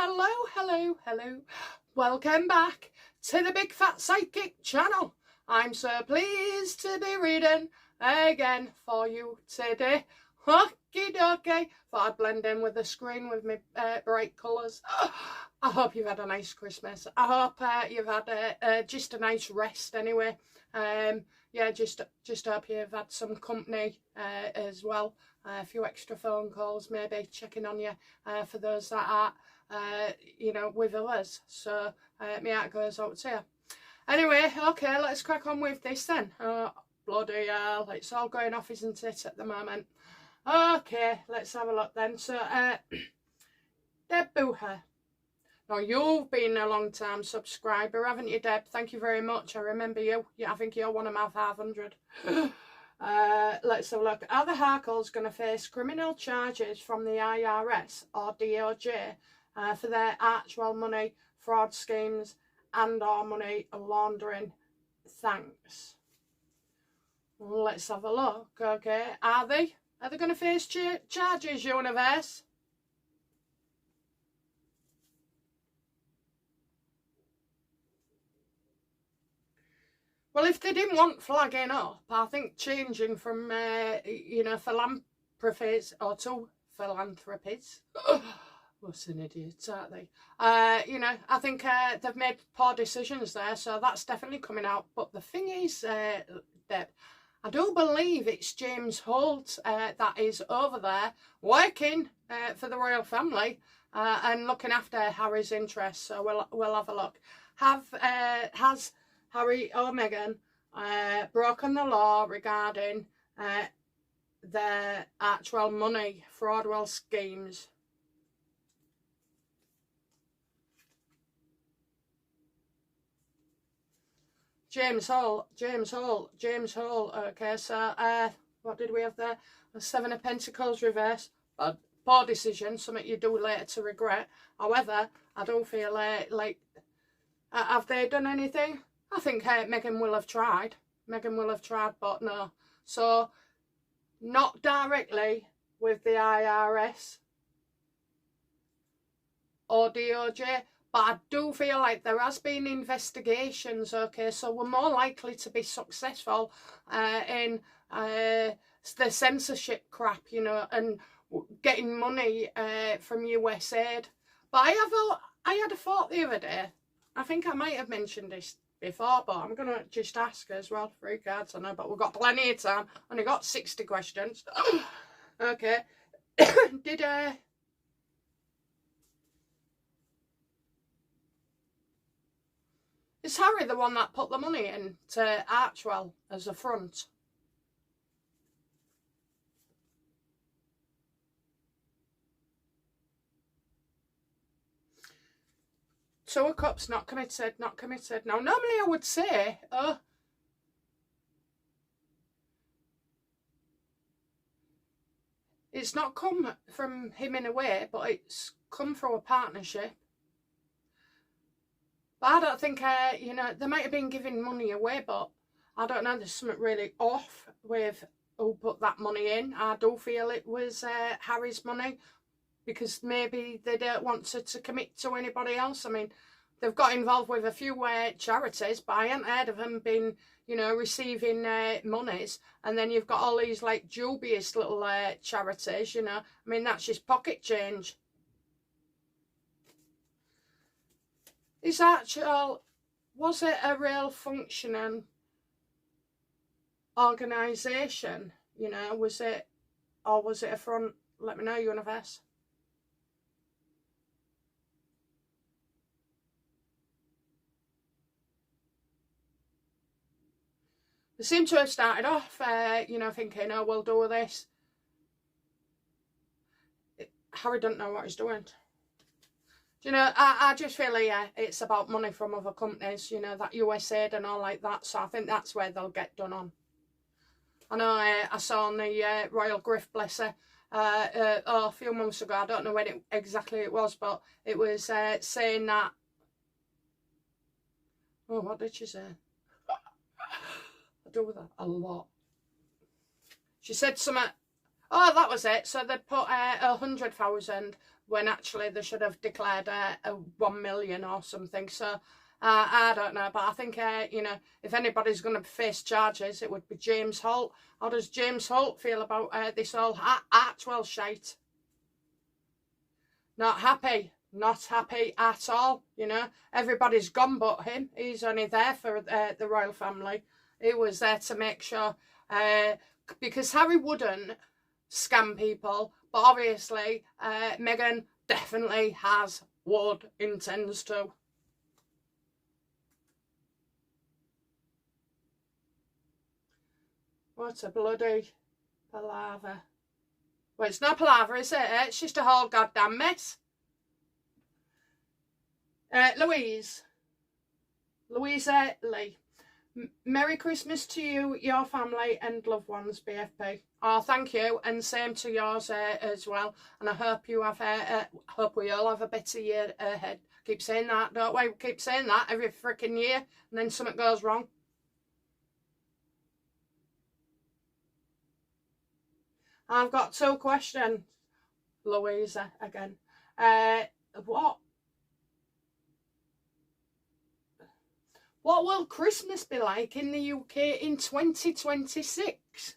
Hello, hello, hello. Welcome back to the Big Fat Psychic channel. I'm so pleased to be reading again for you today. Okie dokie. Thought I'd blend in with the screen with my bright colours. I hope you've had a nice Christmas. I hope you've had just a nice rest anyway. Yeah, just hope you've had some company as well. A few extra phone calls, maybe checking on you for those that are, you know, with others. So my heart goes out to you. Anyway, okay, let's crack on with this then. Oh, bloody hell, it's all going off, isn't it, at the moment? Okay, let's have a look then. So, Deb Booher. Now, you've been a long time subscriber, haven't you, Deb? Thank you very much. I remember you. Yeah, I think you're one of my 500. Let's have a look. Are the Harkles going to face criminal charges from the IRS or DOJ for their actual money fraud schemes and or money laundering? Thanks. Let's have a look. Okay, are they going to face charges, universe? Well, if they didn't want flagging up, I think changing from, you know, philanthropies or to philanthropies. What's an idiot, aren't they? You know, I think they've made poor decisions there, so that's definitely coming out. But the thing is, Deb, I do believe it's James Holt that is over there working for the royal family and looking after Harry's interests. So we'll have a look. Has Harry or Meghan broken the law regarding their actual money fraudulent schemes? James Hall. Okay, so what did we have there? The Seven of Pentacles reverse. A poor decision, something you do later to regret. However, I don't feel like have they done anything? I think Meghan will have tried. But no. So, not directly with the IRS or DOJ, but I do feel like there has been investigations, okay, so we're more likely to be successful in the censorship crap, you know, and getting money from US aid. But I had a thought the other day. I think I might have mentioned this before, but I'm going to just ask as well. 3 cards, I know, but we've got plenty of time. Only got 60 questions. Okay. Is Harry the one that put the money into Archwell as a front? Two of Cups, not committed. Now, normally I would say, it's not come from him in a way, but it's come through a partnership. But I don't think, you know, they might have been giving money away, but I don't know, there's something really off with who put that money in. I do feel it was Harry's money, because maybe they don't want to commit to anybody else. I mean, they've got involved with a few charities, but I haven't heard of them being, you know, receiving monies. And then you've got all these, like, dubious little charities, you know. I mean, that's just pocket change. Was it a real functioning organisation, you know? Was it a front? Let me know, universe. They seem to have started off, you know, thinking, oh, we'll do this. Harry doesn't know what he's doing. Do you know, I just feel, yeah, it's about money from other companies, you know, that US aid and all like that. So I think that's where they'll get done on. I know I saw on the Royal Grift, bless her, a few months ago, I don't know when exactly it was, but it was saying that, oh, what did she say? I do that a lot. She said something Oh, that was it. So they put 100,000 when actually they should have declared 1 million or something. So I don't know, but I think you know, if anybody's going to face charges, it would be James Holt. How does James Holt feel about this whole Archwell shite? Not happy. Not happy at all. You know, everybody's gone but him. He's only there for the royal family. He was there to make sure, because Harry wouldn't scam people, but obviously Meghan definitely intends to. What a bloody palaver. Well, it's not palaver, is it? It's just a whole goddamn mess. Louisa Lee. Merry Christmas to you, your family and loved ones, BFP. Oh, thank you, and same to yours as well. And I hope you have, hope we all have a better year ahead. Keep saying that, don't we? Keep saying that every freaking year, and then something goes wrong. I've got 2 questions, Louisa again. What will Christmas be like in the UK in 2026?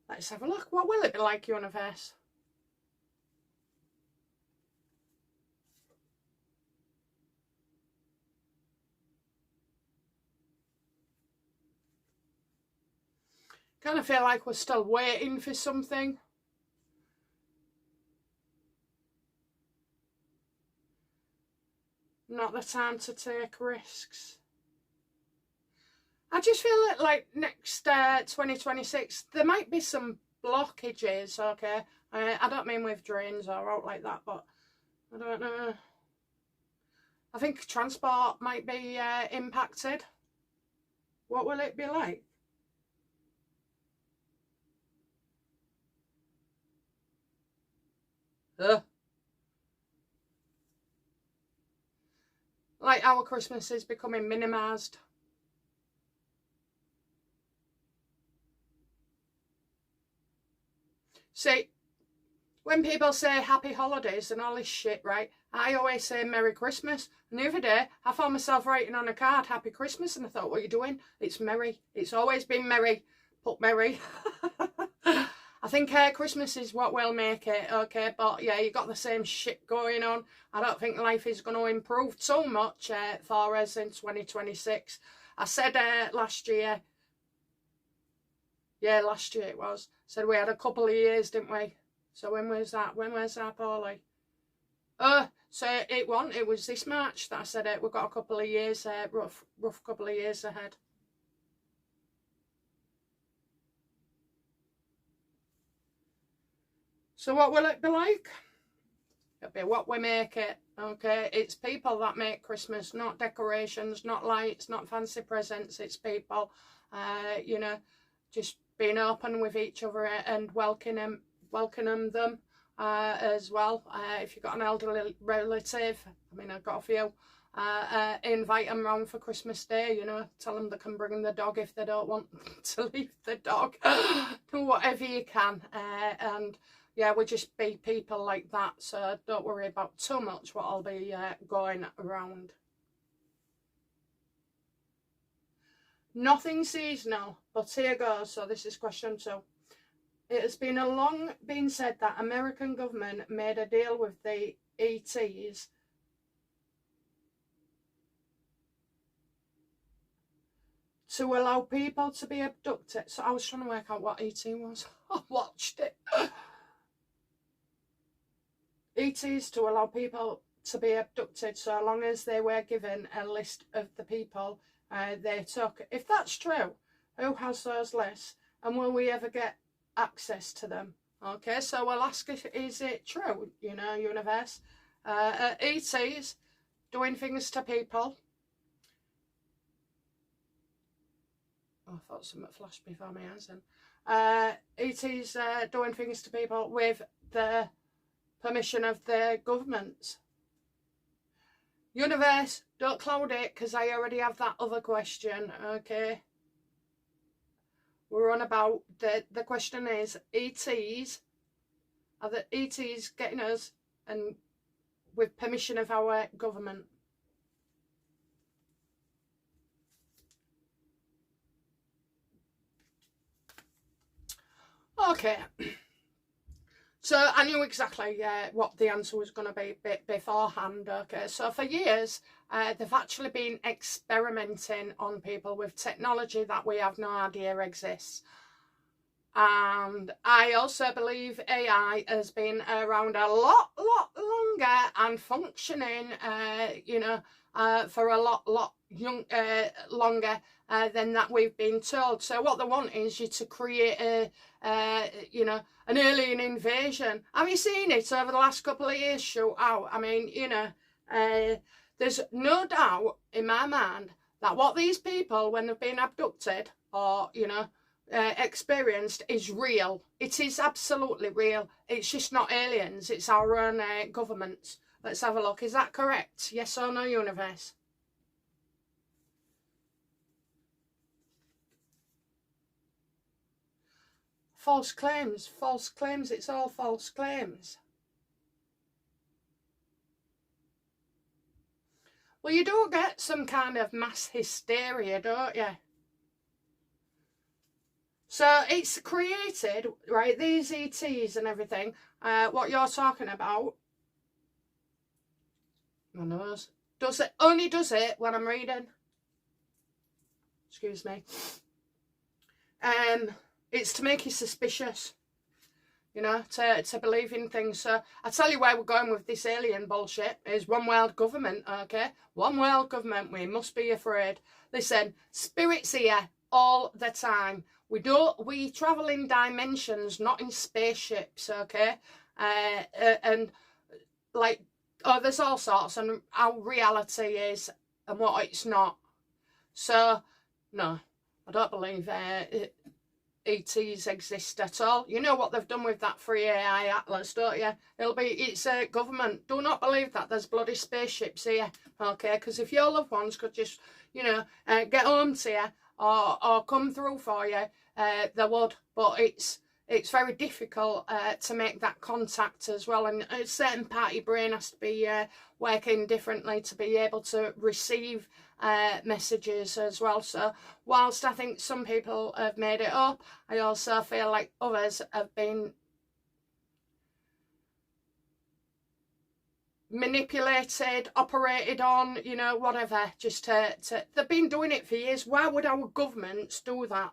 Let's have a look. What will it be like, universe? Kind of feel like we're still waiting for something. Not the time to take risks. I just feel like next 2026 there might be some blockages, okay? I don't mean with drains or out like that, but I don't know. I think transport might be impacted. What will it be like? Like our Christmas is becoming minimised. See, when people say happy holidays and all this shit, right, I always say Merry Christmas. And the other day, I found myself writing on a card, Happy Christmas, and I thought, what are you doing? It's merry. It's always been merry. Put merry. I think Christmas is what will make it, okay? But yeah, you got the same shit going on. I don't think life is going to improve so much for us in 2026. I said last year, yeah, last year it was, said we had a couple of years, didn't we? So when was that? When was that, Paulie? So it was this March that I said it. We've got a couple of years, rough couple of years ahead. So what will it be like? It'll be what we make it, okay? It's people that make Christmas, not decorations, not lights, not fancy presents. It's people, you know, just being open with each other and welcoming them as well. If you've got an elderly relative, I mean, I've got a few, invite them round for Christmas Day, you know, tell them they can bring the dog if they don't want to leave the dog. Do whatever you can, and yeah, we just be people like that, so don't worry about too much what I'll be going around. Nothing seasonal, but here goes. So this is question 2. It has been long been said that American government made a deal with the ETs to allow people to be abducted. So I was trying to work out what ET was. I watched it. ETs to allow people to be abducted so long as they were given a list of the people they took. If that's true, who has those lists and will we ever get access to them? Okay, so we'll ask if is it true, you know, universe. ETs doing things to people. Oh, I thought something flashed before my eyes then. ETs doing things to people with the permission of the government. Universe, don't cloud it because I already have that other question, okay? we're on about the question is, ETs, are the ETs getting us, and with permission of our government? Okay. So I knew exactly what the answer was going to be beforehand. Okay, so for years they've actually been experimenting on people with technology that we have no idea exists. And I also believe AI has been around a lot longer and functioning, for a lot longer than that we've been told. So what they want is you to create an alien invasion. Have you seen it over the last couple of years shoot out? I mean, there's no doubt in my mind that what these people, when they've been abducted or, experienced, is real. It is absolutely real. It's just not aliens. It's our own government. Let's have a look. Is that correct? Yes or no, universe? False claims, false claims. It's all false claims. Well, you do get some kind of mass hysteria, don't you? So it's created, right, these ETs and everything, what you're talking about. My nose. Only does it when I'm reading. Excuse me. It's to make you suspicious, to believe in things. So I tell you where we're going with this alien bullshit is one world government, okay? One world government. We must be afraid. Listen, spirits here all the time. We travel in dimensions, not in spaceships, okay? And like, there's all sorts, and how reality is and what it's not. So, no, I don't believe ETs exist at all. You know what they've done with that free AI atlas, don't you? It's a government. Do not believe that there's bloody spaceships here, okay? Because if your loved ones could just, get home to you or come through for you, they would. But it's very difficult to make that contact as well, and a certain part of your brain has to be working differently to be able to receive messages as well. So whilst I think some people have made it up, I also feel like others have been manipulated, operated on, whatever, just to they've been doing it for years. Why would our governments do that?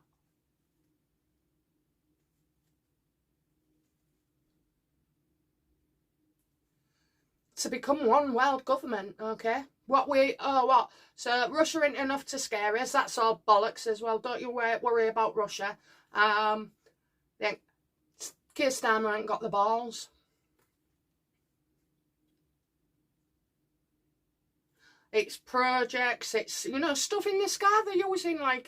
To become one world government, okay? So Russia ain't enough to scare us. That's all bollocks as well. Don't you worry about Russia. Then Keir Starmer ain't got the balls. It's projects. It's stuff in the sky they're using like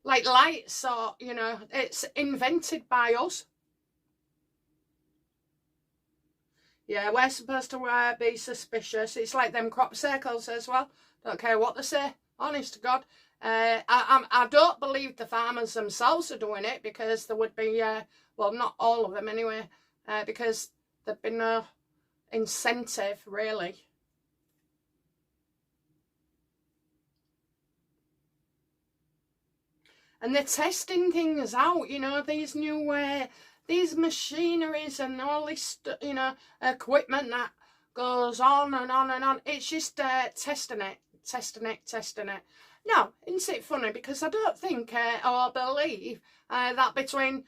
like lights, or it's invented by us. Yeah, we're supposed to be suspicious. It's like them crop circles as well. Don't care what they say. Honest to God. I don't believe the farmers themselves are doing it, because there would be, well, not all of them anyway, because there'd be no incentive, really. And they're testing things out, these new... these machineries and all this, equipment that goes on and on and on. It's just testing it. Now, isn't it funny? Because I don't think or believe that between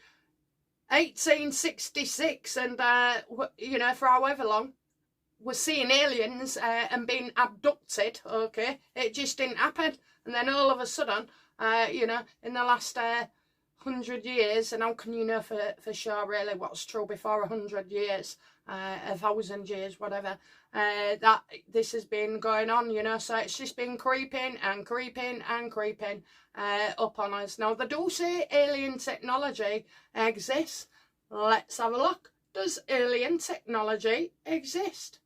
1866 and, for however long, we're seeing aliens and being abducted, okay? It just didn't happen. And then all of a sudden, in the last... 100 years, and how can you know for sure really what's true before 100 years, 1,000 years, whatever, that this has been going on, so it's just been creeping and creeping and creeping up on us. Now, they do say alien technology exists. Let's have a look. Does alien technology exist?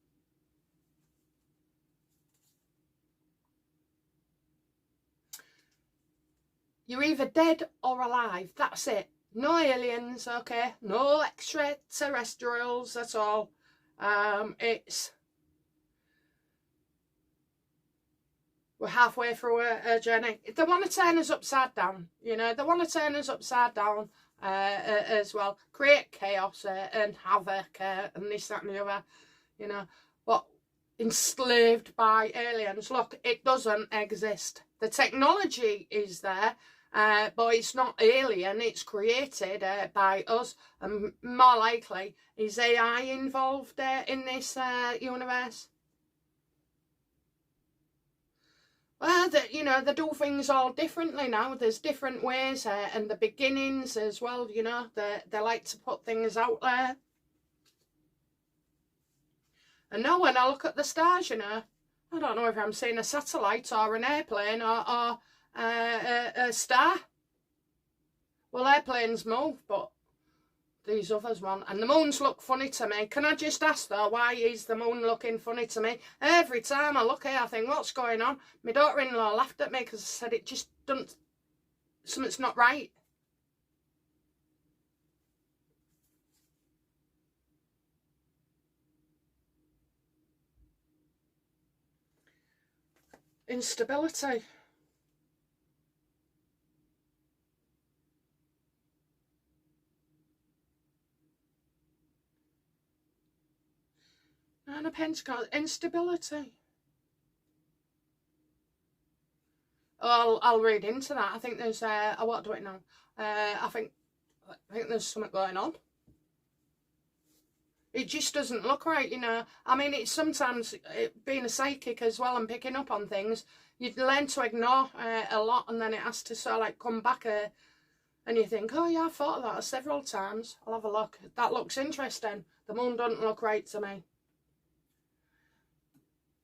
You're either dead or alive. That's it. No aliens, okay? No extraterrestrials at all. We're halfway through a journey. They want to turn us upside down, you know. They want to turn us upside down as well. Create chaos and havoc and this, that and the other, you know. But enslaved by aliens. Look, it doesn't exist. The technology is there, but it's not alien. It's created by us. And more likely, is AI involved in this universe? Well, you know, they do things all differently now. There's different ways and the beginnings as well, you know. They like to put things out there. And now when I look at the stars, you know, I don't know if I'm seeing a satellite or an airplane or a star. Well, airplanes move, but these others won't. And the moons look funny to me. Can I just ask though, why is the moon looking funny to me? Every time I look at it, I think, what's going on? My daughter-in-law laughed at me because I said it just doesn't, something's not right. Instability. And a pentacle. Instability. I'll read into that. I think there's what do I know? I think there's something going on. It just doesn't look right, you know. I mean, it's sometimes, being a psychic as well and picking up on things, you learn to ignore a lot, and then it has to sort of like come back and you think, oh yeah, I've thought of that several times. I'll have a look. That looks interesting. The moon doesn't look right to me.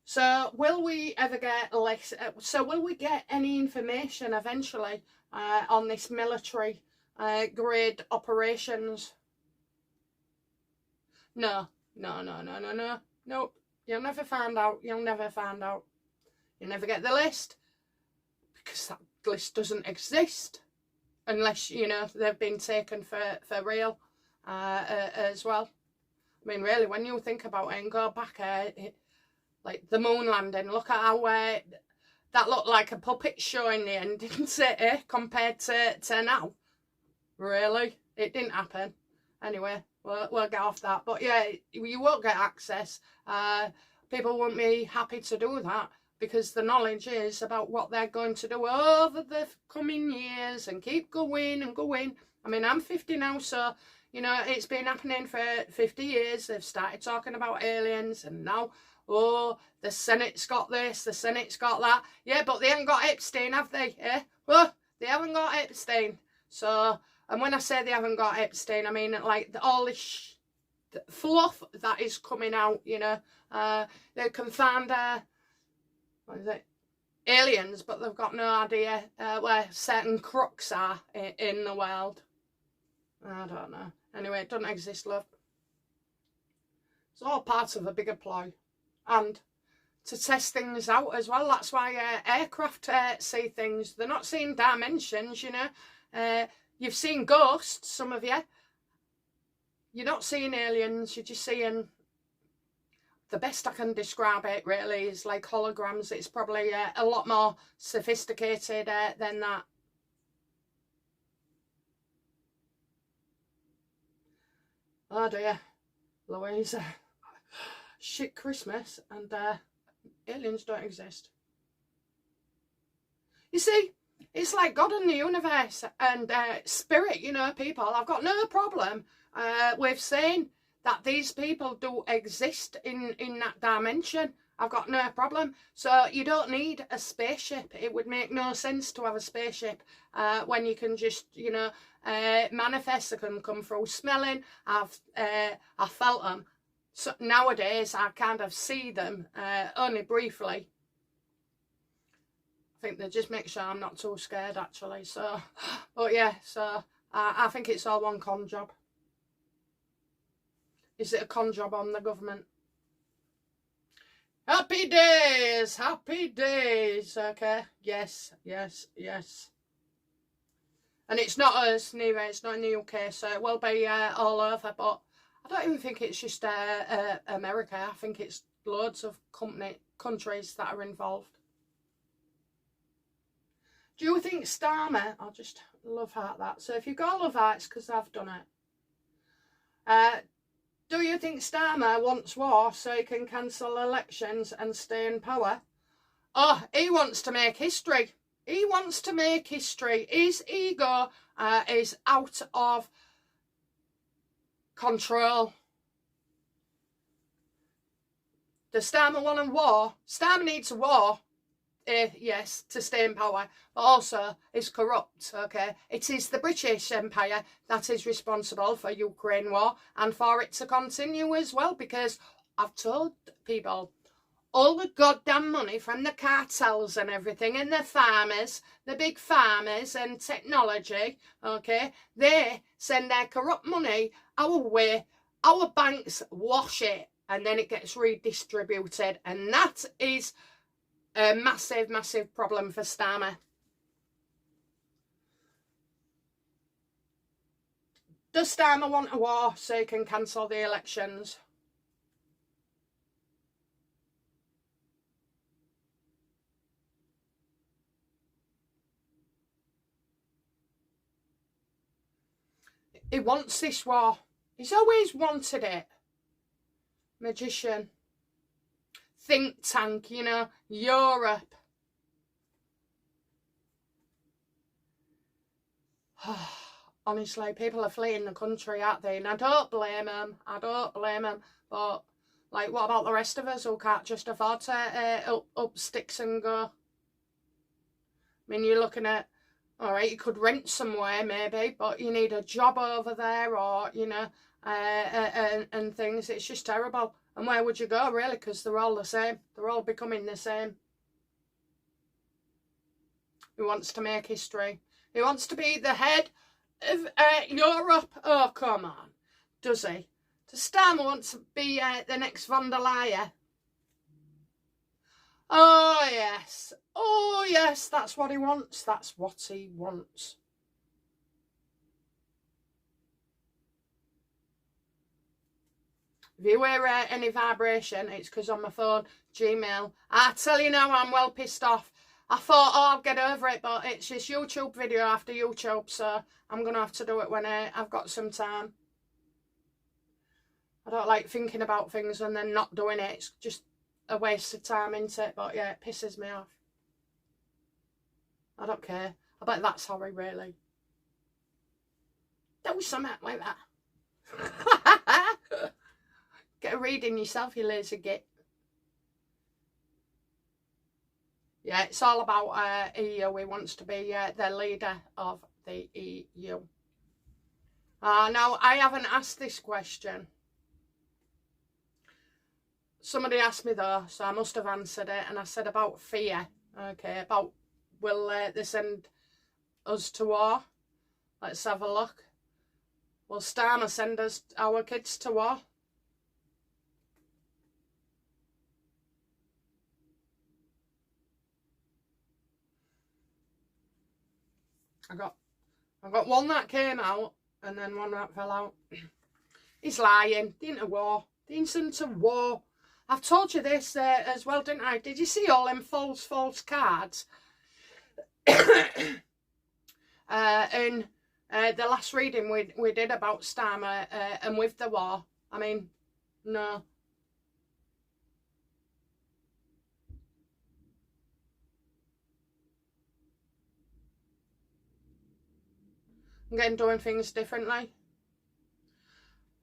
So will we ever get less? So will we get any information eventually on this military grade operations? No. Nope. You'll never find out. You'll never find out. You'll never get the list because that list doesn't exist unless, you know, they've been taken for real as well. I mean, really, when you think about it and go back, like the moon landing, look at how that looked like a puppet show in the end, didn't it, compared to now. Really? It didn't happen. Anyway, we'll get off that. But yeah, you won't get access. People won't be happy to do that because the knowledge is about what they're going to do over the coming years and keep going and going. I mean, I'm 50 now, so, you know, it's been happening for 50 years. They've started talking about aliens, and now, oh, the Senate's got this, the Senate's got that. Yeah, but they haven't got Epstein, have they? Eh? Well, they haven't got Epstein. So, and when I say they haven't got Epstein, I mean, like, all this fluff that is coming out, you know. They can find, what is it? Aliens, but they've got no idea where certain crooks are in the world. I don't know. Anyway, it doesn't exist, love. It's all part of a bigger ploy. And to test things out as well. That's why aircraft see things. They're not seeing dimensions, you know. You've seen ghosts, some of you. You're not seeing aliens. You're just seeing... The best I can describe it, really, is like holograms. It's probably a lot more sophisticated than that. Oh dear, Louise. Shit Christmas, and aliens don't exist. You see, it's like God and the universe and spirit, you know, people. I've got no problem with saying that these people do exist in that dimension. I've got no problem. So you don't need a spaceship. It would make no sense to have a spaceship when you can just, you know, manifest. They can come through smelling. I've felt them. So nowadays I kind of see them only briefly. I think they just make sure I'm not too scared, actually. So, but yeah, so I think it's all one con job. Is it a con job on the government? Happy days, okay. Yes. And it's not us, neither. It's not in the UK, so it will be all over. But I don't even think it's just America. I think it's loads of countries that are involved. Do you think Starmer, I'll just love heart that. So if you've got love hearts, because I've done it. Do you think Starmer wants war so he can cancel elections and stay in power? Oh, he wants to make history. He wants to make history. His ego is out of control. Does Starmer want a war? Starmer needs a war. Yes, to stay in power, but also is corrupt, okay? It is the British Empire that is responsible for Ukraine war and for it to continue as well, because I've told people all the goddamn money from the cartels and everything and the farmers, the big farmers and technology, okay, they send their corrupt money our way, our banks wash it, and then it gets redistributed, and that is a massive, massive problem for Starmer. Does Starmer want a war so he can cancel the elections? He wants this war. He's always wanted it. Magician. Think tank, you know, Europe. Honestly, people are fleeing the country, aren't they? And I don't blame them. I don't blame them. But, like, what about the rest of us who can't just afford to up sticks and go? I mean, you're looking at, all right, you could rent somewhere maybe, but you need a job over there, or, you know, and things. It's just terrible. And where would you go, really? Because they're all the same. They're all becoming the same. He wants to make history. He wants to be the head of Europe. Oh, come on. Does he? Does Starmer want to be the next von der Leyen? Oh, yes. Oh, yes. That's what he wants. That's what he wants. If you hear any vibration, it's because on my phone, Gmail. I tell you now, I'm well pissed off. I thought, oh, I'll get over it, but it's just YouTube video after YouTube, so I'm going to have to do it when I've got some time. I don't like thinking about things and then not doing it. It's just a waste of time, isn't it? But yeah, it pisses me off. I don't care. I bet that's Harry, really. Do something like that. Get a reading yourself, you lazy git. Yeah, it's all about EU. He wants to be the leader of the EU. Now, I haven't asked this question. Somebody asked me though, so I must have answered it. And I said about fear. Okay, about will they send us to war? Let's have a look. Will Starmer send us, our kids, to war? I got one that came out and then one that fell out. He's lying. They ain't a war. They ain't sent to war. I've told you this as well, didn't I? Did you see all them false cards? In the last reading we did about Starmer and with the war. I mean, no. I'm getting doing things differently.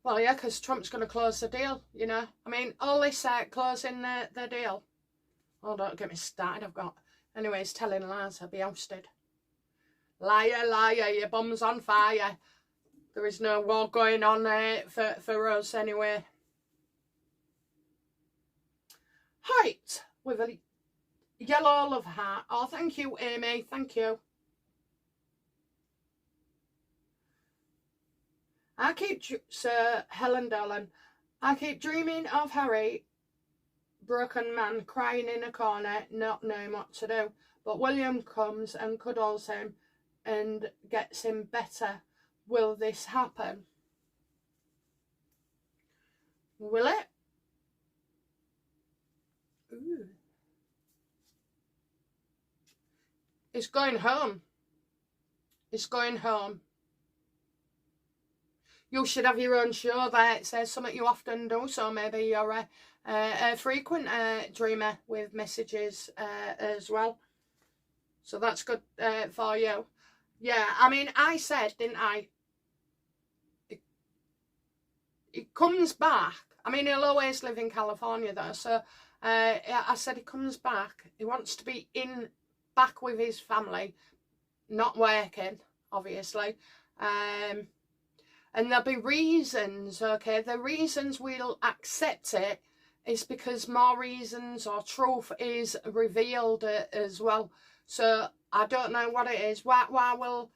Well, yeah, because Trump's going to close the deal, you know. I mean, all this closing the deal. Oh, don't get me started. I've got... Anyways, telling lies, I'll be ousted. Liar, liar, your bum's on fire. There is no war going on for us anyway. Height with a yellow love heart. Oh, thank you, Amy. Thank you. Sir Helen Dolan, I keep dreaming of Harry, broken man, crying in a corner, not knowing what to do. But William comes and cuddles him and gets him better, will this happen? Will it? Ooh. It's going home. It's going home. You should have your own show there. It says something you often do, so maybe you're a frequent dreamer with messages as well. So that's good for you. Yeah, I mean, I said, didn't I? It comes back. I mean, he'll always live in California though, so I said he comes back. He wants to be back with his family, not working, obviously. And there'll be reasons, okay? The reasons we'll accept it is because more reasons or truth is revealed as well. So I don't know what it is. How will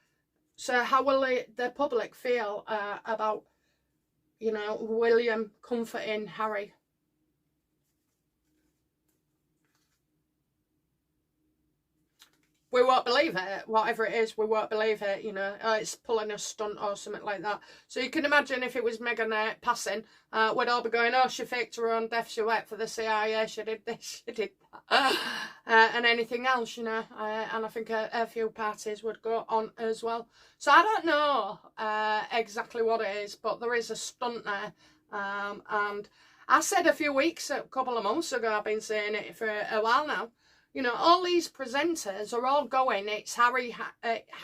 the public feel about, you know, William comforting Harry? We won't believe it. Whatever it is, we won't believe it, you know. It's pulling a stunt or something like that. So you can imagine if it was Meghan passing, we'd all be going, oh, she faked her own death, she worked for the CIA, she did this, she did that. And anything else, you know. And I think a few parties would go on as well. So I don't know exactly what it is, but there is a stunt there. And I said a couple of months ago, I've been saying it for a while now, you know, all these presenters are all going, it's Harry,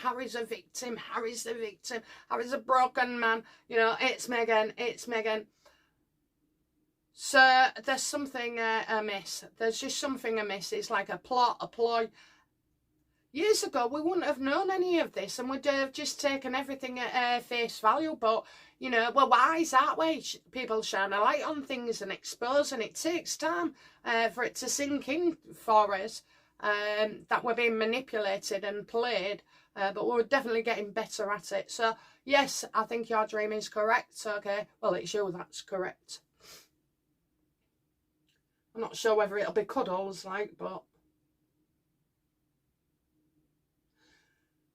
Harry's a victim, Harry's the victim, Harry's a broken man, you know, it's Meghan, it's Meghan. So there's something amiss. There's just something amiss. It's like a plot, a ploy. Years ago, we wouldn't have known any of this and we'd have just taken everything at face value. But, you know, we're wise, aren't we? People shine a light on things and expose, and it takes time for it to sink in for us that we're being manipulated and played. But we're definitely getting better at it. So, yes, I think your dream is correct. Okay, well, it's you that's correct. I'm not sure whether it'll be cuddles, like, but...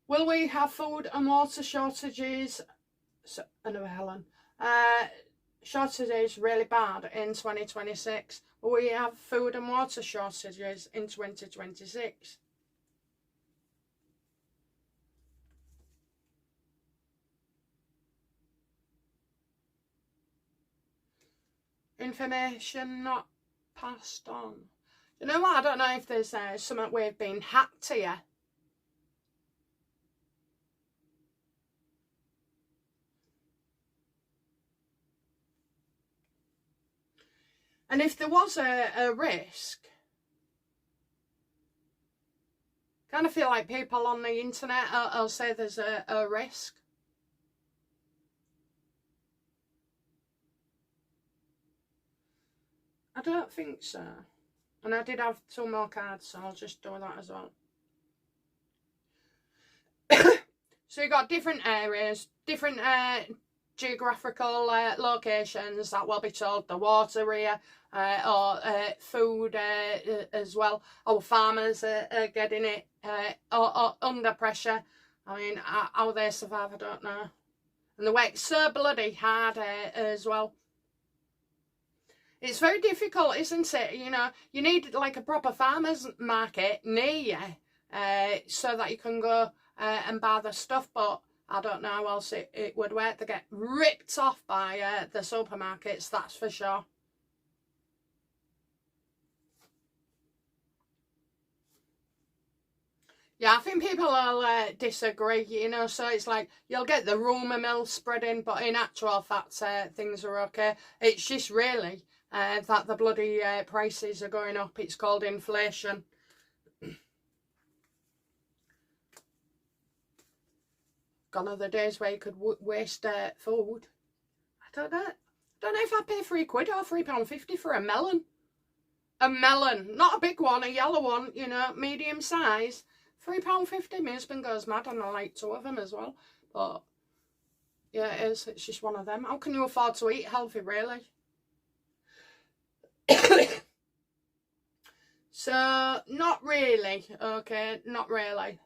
Will we have food and water shortages? So, anyway, Helen. Shortages really bad in 2026. Will we have food and water shortages in 2026? Information not passed on. You know what? I don't know if there's something we've been hacked here. And if there was a risk, kind of feel like people on the internet will say there's a risk. I don't think so. And I did have 2 more cards, so I'll just do that as well. So you've got different areas, different geographical locations that will be told the water here, or food as well. Or farmers are getting it or under pressure. I mean, how they survive, I don't know. And they work so bloody hard as well. It's very difficult, isn't it? You know, you need like a proper farmer's market near you so that you can go and buy the stuff. But I don't know how else it would work. They get ripped off by the supermarkets, that's for sure. Yeah, I think people will disagree, you know, so it's like you'll get the rumour mill spreading, but in actual fact, things are okay. It's just really that the bloody prices are going up. It's called inflation. Gone are the days where you could waste food. I don't know. I don't know if I pay £3 or £3.50 for a melon. A melon, not a big one, a yellow one, you know, medium size. £3.50. My husband goes mad and I like 2 of them as well. But yeah, it is. It's just one of them. How can you afford to eat healthy, really? So, not really. Okay, not really.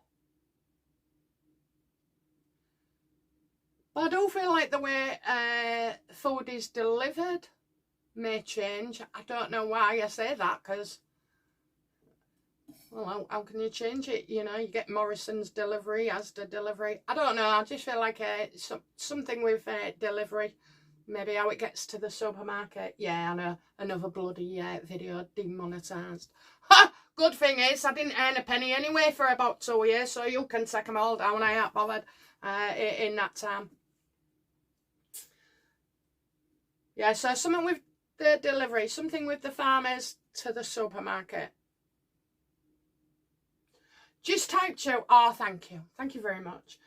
But I do feel like the way food is delivered may change. I don't know why I say that, because, well, how can you change it? You know, you get Morrison's delivery, Asda delivery. I don't know. I just feel like something with delivery. Maybe how it gets to the supermarket. Yeah, I know. Another bloody video demonetised. Ha! Good thing is, I didn't earn a penny anyway for about 2 years, so you can take them all down. I ain't bothered in that time. Yeah, so something with the delivery, something with the farmers to the supermarket. Just typed you. Oh, thank you. Thank you very much.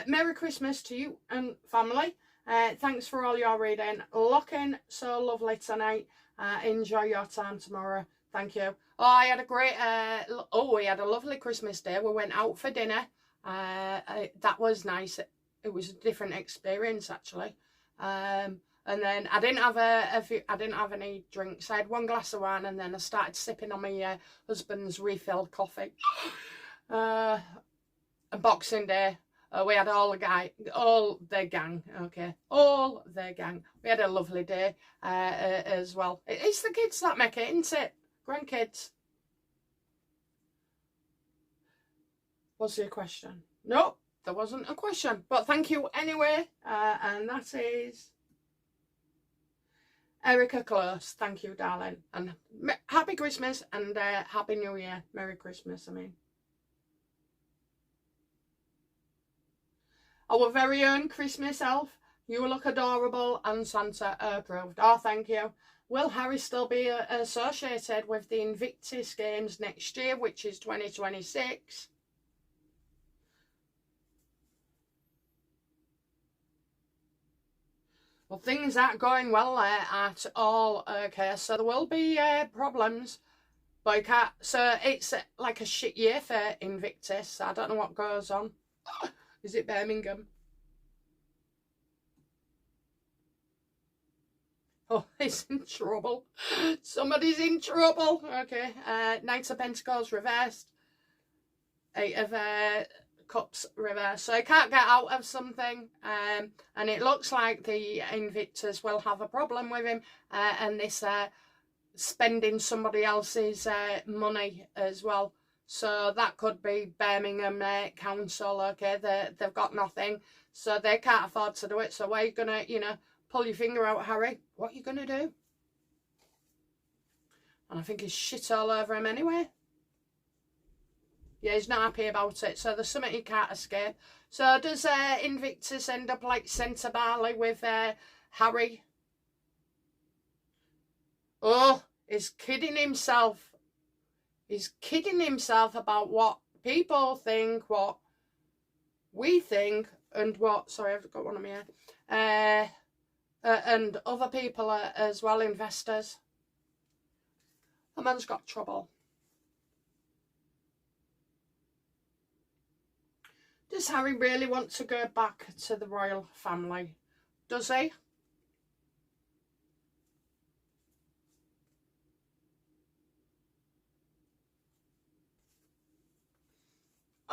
Merry Christmas to you and family. Thanks for all your reading. Looking so lovely tonight. Enjoy your time tomorrow. Thank you. Oh, I had a great, we had a lovely Christmas day. We went out for dinner. That was nice. It was a different experience, actually. And then I didn't have any drinks. I had one glass of wine, and then I started sipping on my husband's refilled coffee. Boxing Day, we had all the gang. We had a lovely day as well. It's the kids that make it, isn't it? Grandkids. Was there a question? No, there wasn't a question. But thank you anyway. And that is Erica Close. Thank you, darling. And happy Christmas and happy New Year. Merry Christmas, I mean. Our very own Christmas elf. You look adorable and Santa approved. Oh, thank you. Will Harry still be associated with the Invictus games next year, which is 2026? Well, things aren't going well at all. Okay, so there will be problems. But you can't, so it's like a shit year for Invictus. I don't know what goes on. Is it Birmingham? Oh, he's in trouble. Somebody's in trouble. Okay. Knight of Pentacles reversed. Eight of Cups reversed. So he can't get out of something. And it looks like the Invictus will have a problem with him. And this spending somebody else's money as well. So that could be Birmingham Council. Okay, they've got nothing. So they can't afford to do it. So where are you going to, you know, pull your finger out, Harry? What are you going to do? And I think he's shit all over him anyway. Yeah, he's not happy about it. So there's something he can't escape. So does Invictus end up like Centre Barley with Harry? Oh, he's kidding himself. He's kidding himself about what people think, what we think, and what... Sorry, I've got one on my head. And other people as well, investors. The man's got trouble. Does Harry really want to go back to the royal family? Does he?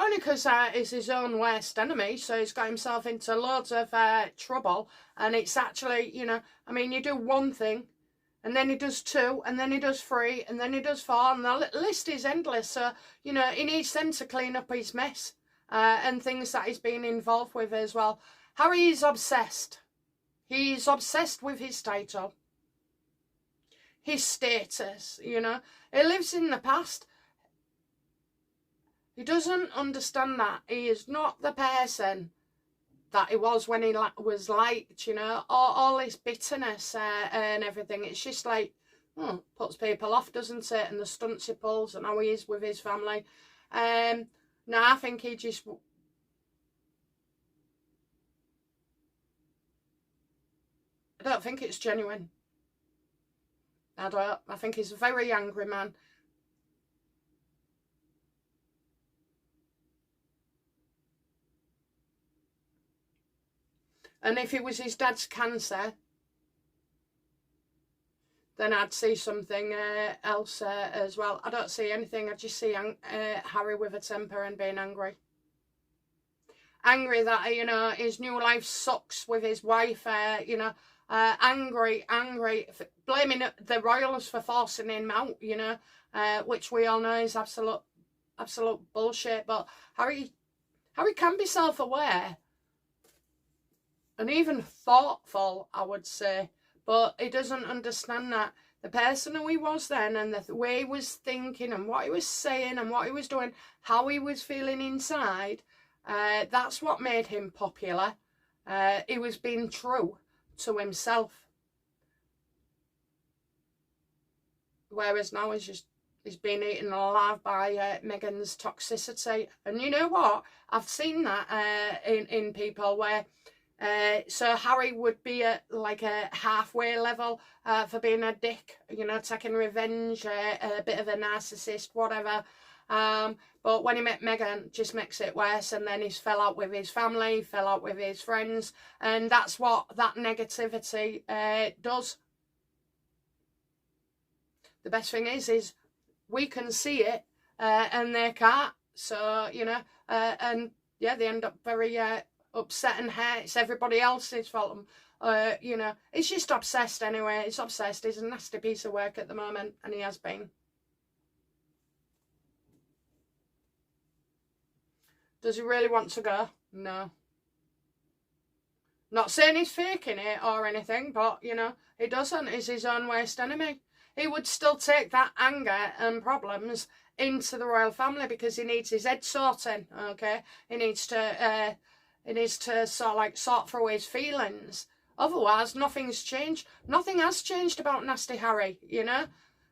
Only because he's his own worst enemy, so he's got himself into loads of trouble. And it's actually, you know, I mean, you do one thing, and then he does two, and then he does three, and then he does four, and the list is endless. So, you know, he needs them to clean up his mess and things that he's been involved with as well. Harry is obsessed. He's obsessed with his title, his status, you know. He lives in the past. He doesn't understand that. He is not the person that he was when he was liked, you know. All this bitterness and everything. It's just like, puts people off, doesn't it? And the stunts he pulls and how he is with his family. No, I think he just... I don't think it's genuine. I don't. I think he's a very angry man. And if it was his dad's cancer, then I'd see something else as well. I don't see anything. I just see Harry with a temper and being angry. angry that, you know, his new life sucks with his wife, you know, angry, blaming the royals for forcing him out, you know, which we all know is absolute bullshit. But Harry can be self-aware and even thoughtful, I would say, but he doesn't understand that the person who he was then and the way he was thinking and what he was saying and what he was doing, how he was feeling inside, that's what made him popular. He was being true to himself. Whereas now he's been eaten alive by Meghan's toxicity. And you know what? I've seen that in people where Sir Harry would be at like a halfway level for being a dick, you know, taking revenge, a bit of a narcissist, whatever. But when he met Meghan, just makes it worse, and then he's fell out with his family, fell out with his friends, and that's what that negativity does. The best thing is we can see it and they can't. So, you know, and yeah, they end up very upset and hurt. It's everybody else's fault. You know, he's just obsessed anyway. He's obsessed. He's a nasty piece of work at the moment, and he has been. Does he really want to go? No. Not saying he's faking it or anything, but, you know, he doesn't. He's his own worst enemy. He would still take that anger and problems into the royal family because he needs his head sorting, okay? He needs to sort through his feelings. Otherwise, nothing's changed. Nothing has changed about Nasty Harry, you know?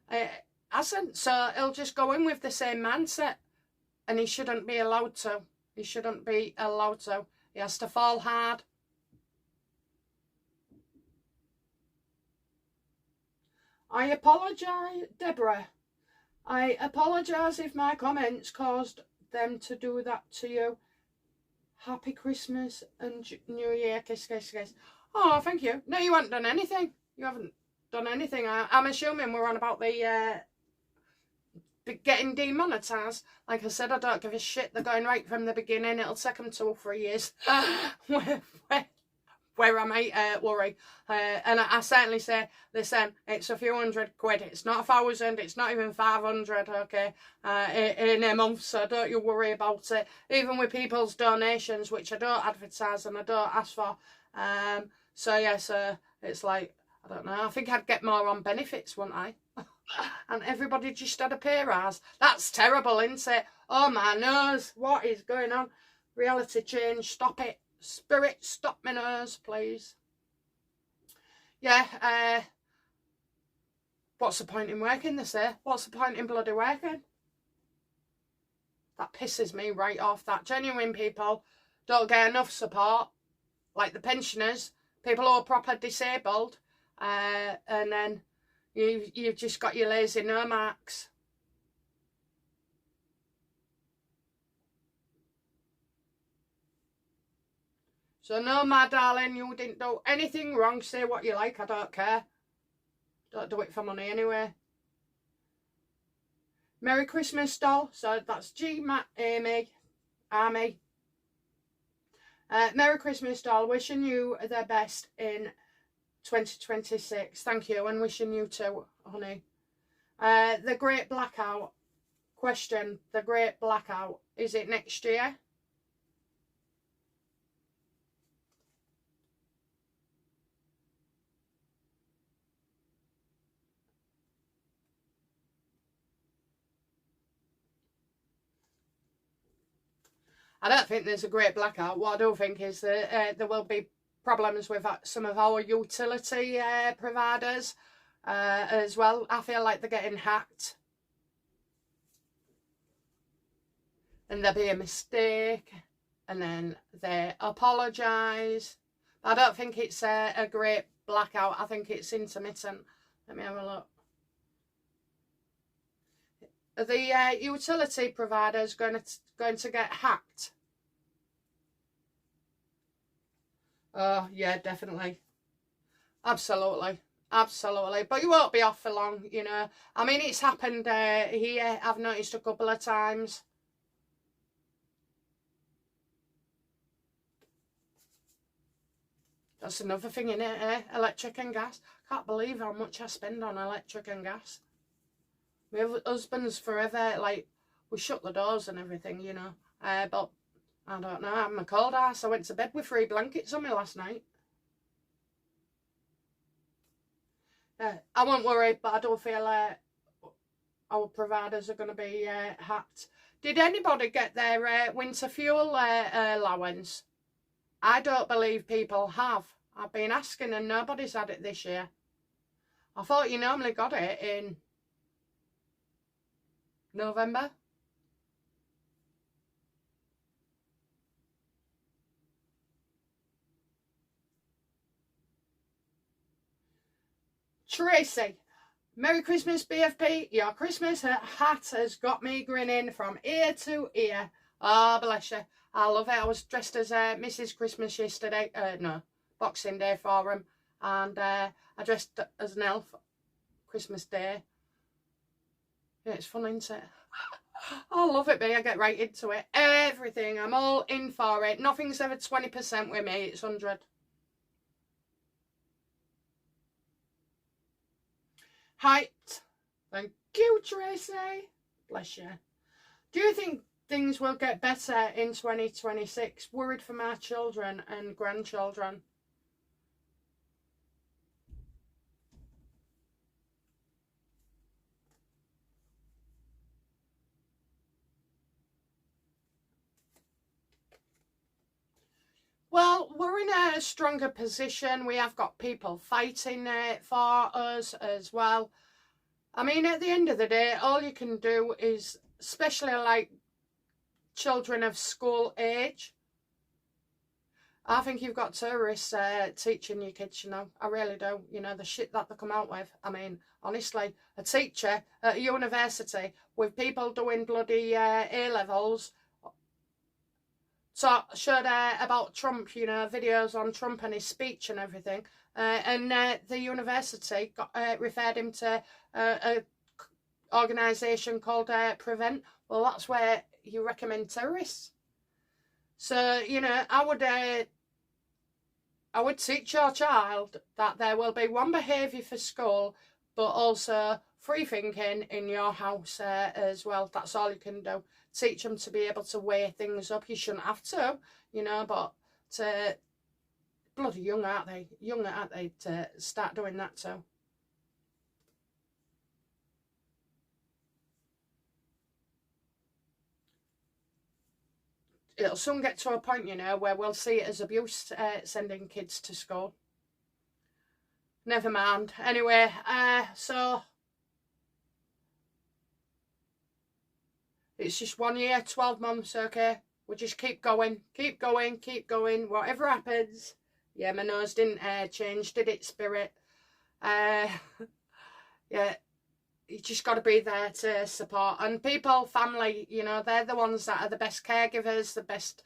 It hasn't. So he'll just go in with the same mindset. And he shouldn't be allowed to. He shouldn't be allowed to. He has to fall hard. I apologise, Deborah. I apologise if my comments caused them to do that to you. Happy Christmas and New Year. Kiss, kiss, kiss. Oh, thank you. No, you haven't done anything. You haven't done anything. I'm assuming we're on about the getting demonetised. Like I said, I don't give a shit. They're going right from the beginning. It'll take them 2 or 3 years. where I might worry. And I certainly say, listen, it's a few £100. It's not 1,000. It's not even 500, okay, in a month. So don't you worry about it. Even with people's donations, which I don't advertise and I don't ask for. So, yeah, so it's like, I don't know. I think I'd get more on benefits, wouldn't I? And everybody just had a pay rise. That's terrible, isn't it? Oh, my nose. What is going on? Reality change. Stop it. Spirit, stop my nose, please. Yeah, what's the point in working, they say? What's the point in bloody working? That pisses me right off. That genuine people don't get enough support. Like the pensioners, people who are proper disabled. And then you've just got your lazy no marks. So no, my darling, you didn't do anything wrong. Say what you like, I don't care. Don't do it for money anyway. Merry Christmas, doll. So that's G, Matt, Amy, Army. Merry Christmas, doll. Wishing you the best in 2026. Thank you, and wishing you too, honey. The Great Blackout. Question, the Great Blackout. Is it next year? I don't think there's a great blackout. What I do think is that there will be problems with some of our utility providers as well. I feel like they're getting hacked. And there'll be a mistake. And then they apologise. I don't think it's a great blackout. I think it's intermittent. Let me have a look. Are the utility providers going to get hacked? Oh, yeah, definitely. Absolutely. Absolutely. But you won't be off for long, you know. I mean, it's happened here. I've noticed a couple of times. That's another thing, innit, eh? Electric and gas. Can't believe how much I spend on electric and gas. My husband's forever, like, we shut the doors and everything, you know. But, I don't know, I'm a cold ass. I went to bed with 3 blankets on me last night. I won't worry, but I don't feel our providers are going to be hacked. Did anybody get their winter fuel allowance? I don't believe people have. I've been asking and nobody's had it this year. I thought you normally got it in November. Tracy, Merry Christmas, BFP. Your Christmas hat has got me grinning from ear to ear. Oh, bless you. I love it. I was dressed as Mrs. Christmas yesterday. No, Boxing Day for him. And I dressed as an elf Christmas Day. Yeah, it's fun, isn't it? I love it, I get right into it. Everything. I'm all in for it. Nothing's ever 20% with me. It's 100. Hyped. Thank you, Tracy. Bless you. Do you think things will get better in 2026? Worried for my children and grandchildren. Well, we're in a stronger position. We have got people fighting for us as well. I mean, at the end of the day, all you can do is, especially like children of school age, I think you've got terrorists teaching your kids, you know. I really do. You know, the shit that they come out with. I mean, honestly, a teacher at a university with people doing bloody A-levels showed about Trump, you know, videos on Trump and his speech and everything. And the university referred him to an organisation called Prevent. Well, that's where you recommend terrorists. So, you know, I would teach your child that there will be one behaviour for school, but also free thinking in your house as well. That's all you can do. Teach them to be able to weigh things up. You shouldn't have to, you know, but to bloody young, aren't they? Young, aren't they, to start doing that too. It'll soon get to a point, you know, where we'll see it as abuse, sending kids to school. Never mind. Anyway, so it's just 1 year, 12 months, okay? We'll just keep going, keep going, keep going. Whatever happens. Yeah, my nose didn't change, did it, Spirit? Yeah, you just got to be there to support. And people, family, you know, they're the ones that are the best caregivers, the best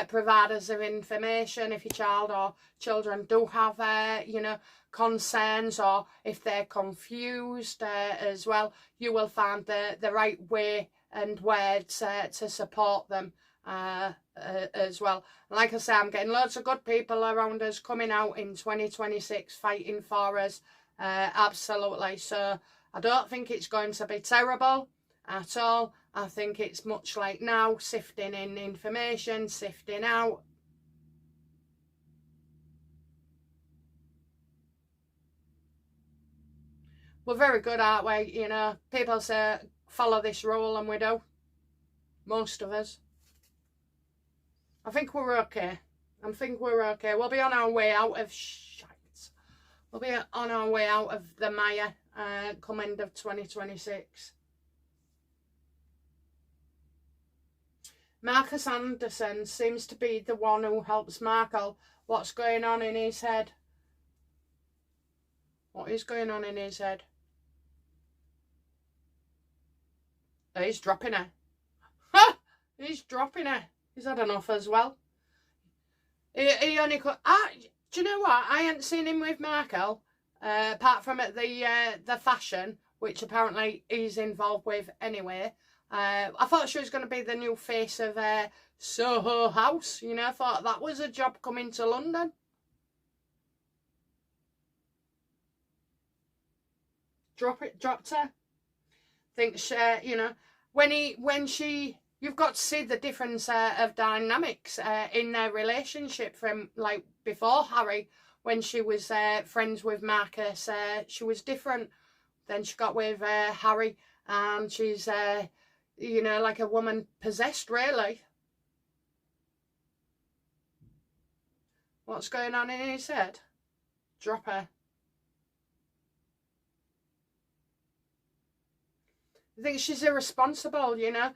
providers of information. If your child or children do have, you know, concerns, or if they're confused as well, you will find the right way and words to support them as well. And like I say, I'm getting loads of good people around us coming out in 2026 fighting for us. Absolutely. So I don't think it's going to be terrible at all. I think it's much like now, sifting in information, sifting out. We're very good, aren't we? You know, people say follow this rule and we do. Most of us. I think we're okay. I think we're okay. We'll be on our way out of shite. We'll be on our way out of the mire come end of 2026. Marcus Anderson seems to be the one who helps Markle. What's going on in his head? What is going on in his head? Oh, he's dropping her. Ha! He's dropping her. He's had enough as well. He only could... do you know what? I hadn't seen him with Markle, apart from at the fashion, which apparently he's involved with anyway. I thought she was going to be the new face of Soho House. You know, I thought that was a job coming to London. dropped her. Thinks, you know, you've got to see the difference of dynamics in their relationship from like before Harry, when she was friends with Marcus. She was different. Then she got with Harry, and she's, you know, like a woman possessed, really. What's going on in his head? Drop her. I think she's irresponsible, you know.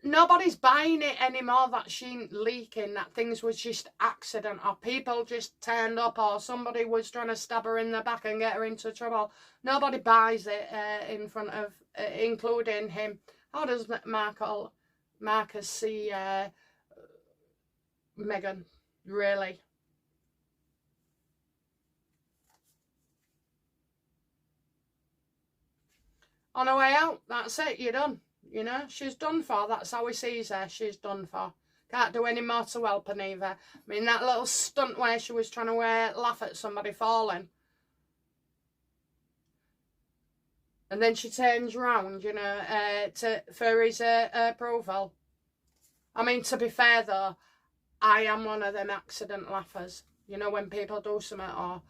Nobody's buying it anymore that she ain't leaking, that things was just accident, or people just turned up, or somebody was trying to stab her in the back and get her into trouble. Nobody buys it in front of, including him. How does Marcus see Meghan, really? On her way out, that's it, you're done. You know, she's done for. That's how he sees her. She's done for. Can't do any more to help her neither. I mean, that little stunt where she was trying to laugh at somebody falling. And then she turns round, you know, for his approval. I mean, to be fair, though, I am one of them accident laughers. You know, when people do something, or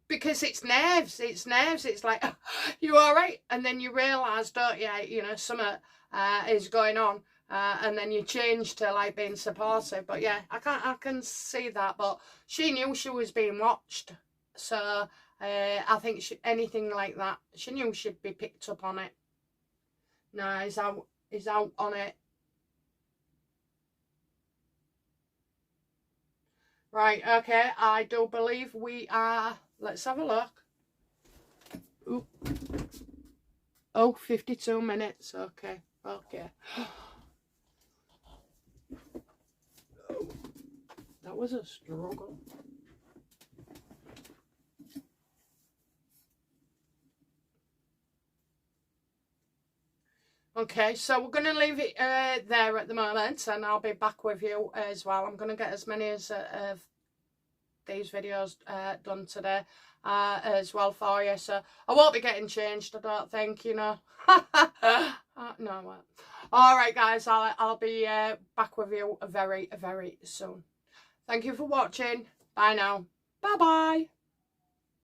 because it's nerves. It's like, oh, you all right? And then you realise, don't you, you know, something is going on. And then you change to like being supportive. But yeah, I can see that. But she knew she was being watched. So I think anything like that, she knew she'd be picked up on it. No, he's out on it. Right, okay, I do believe we are. Let's have a look. Ooh. Oh, 52 minutes. Okay, okay. Oh, that was a struggle. Okay, so we're going to leave it there at the moment, and I'll be back with you as well. I'm going to get as many of these videos done today as well for you. So I won't be getting changed, I don't think, you know. No, I won't. All right, guys, I'll be back with you very, very soon. Thank you for watching. Bye now. Bye-bye.